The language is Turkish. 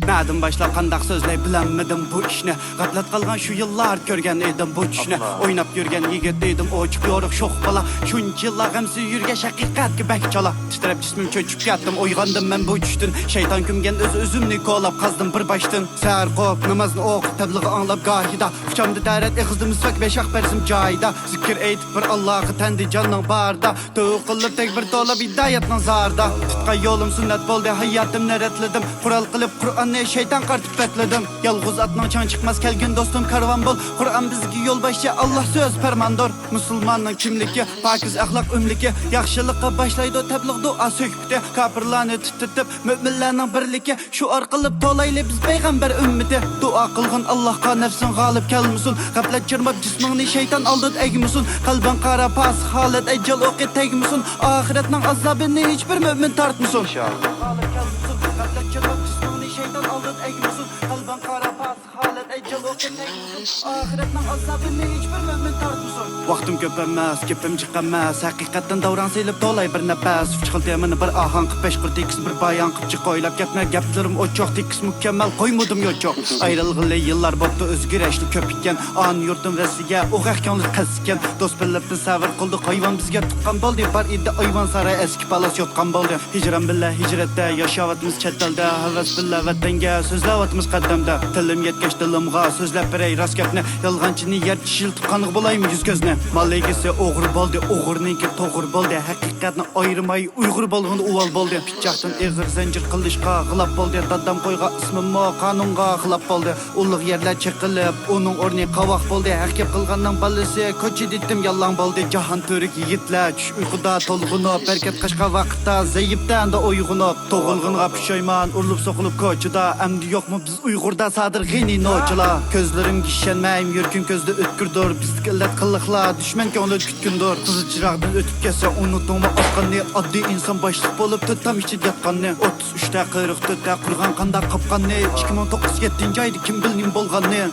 Nädim başlap qandaq sözley bilenmedim bu işni. Gaflat qalgan şu yıllar görgen edim bu düşni. Oynap yürgen yigit edim oçup yoruq şoq bala. Şunç yıllar gamsi yürge şaqiqat gibek çala. Titrep cismim çöçüp yattım oygandım men bu düştün. Şeytan kümgen özümni kolap qazdım bir baştın. Səhər qop namazını oq təbliği anlap gahida. Fıçamdı dəret eqizdim misvak beşaq bersim cayda. Zikir eytip bir Allah'ı tendi canın barda. Tuğ qılıp tek bir dolap hidayet nazarda. Tutqay yolum sünnet boldu hayatım neretledim. Kural qılıp Kur'an'ı şeytan qartib bekledim. Yalğız atnan çan çıkmaz kelgin dostum karvan bol. Kur'an bizgi yol başı Allah söz permandır. Musulmanın kimliki pakiz ahlak ümliki. Yaxşılıqqa başlaydı təbliğ dua söküptü. Kapırlarını tütütüp müminlerinin birliki. Şu arqılıp tolaylı biz peygamber ümmeti. Dua qılğın Allah'a nefsin galip kelmusun. Gaflet çırmap cismini şeytan aldıt egmusun. Kalban kara pas halet ecel oqi tegmusun. Ahiretinin azabını hiçbir mümin tartmusun. Gaflet çırmap cismini şeytan aldıt egmusun. Kalban kara pas halet ecel oqi tegmusun. Ahiretinin azabını hiçbir mümin tartmusun. Vaqtim köp emas, gepim chiqamas. Haqiqatdan davran selib tolay bir nafas. Chiqil temini bir ahang qip besh qurt tekis bir bayan qip chiq oylab gapma gaplarim ochoq tekis mukammal qo'ymadim yo'choq. Ayrılğılı yıllar boptu özgüreşli köpikken. An yurtum resiga o'g'aqkanlik qaskan. Do'st bilibdi savr qildi hayvon bizga tuqqan bo'ldi. Bar edi ayvon saray eski palas yotqan bo'ldi. Hijran billah hijratda yashavatimiz chet elda. Havas billah vatanga so'zlavatimiz qaddamda. Tilim yetkash dilimga so'zlab beray rost gapni. Yolg'onchini yer tishil tuqqanliq bo'laymi yuz ko'zni. Malligisi o'g'ri bo'ldi, o'g'riniki to'g'ri bo'ldi. Haqiqatni ayirmay uyg'ur bo'lgan uval bo'ldi. Pichoqdan eg'ir zanjir qilishqa g'ilab bo'ldi. Dadam qo'yga ismimmo qonunga xilop bo'ldi. Ulug' yerlar chiqilib, uning o'rni qavoq bo'ldi. Haqib qilganning balisi ko'chi ditdim yallan bo'ldi. Jahon to'rik yigitlar tush uyquda to'lg'unib, berkat qashqa vaqtda zayibdan da uyg'unib, to'g'ilg'inga pushayman, urilib so'qilib ko'chida. Amdi yo'qmi biz uyg'urda sadir g'ini nochilar. Ko'zlarimga ishonmayim, yurkim ko'zda o'tkirdir. Bizga illat qilliqlar, dushman ko'ngli kutkundir. Qizil chirog'dan o'tib kelsa, unutma oqqanni, oddiy inson boshliq bo'lib tutam ichida yotganni. 33 ta 44 ta qurgan qanda qopqanni, 2009 7-oyda kim bilnim bo'lganni.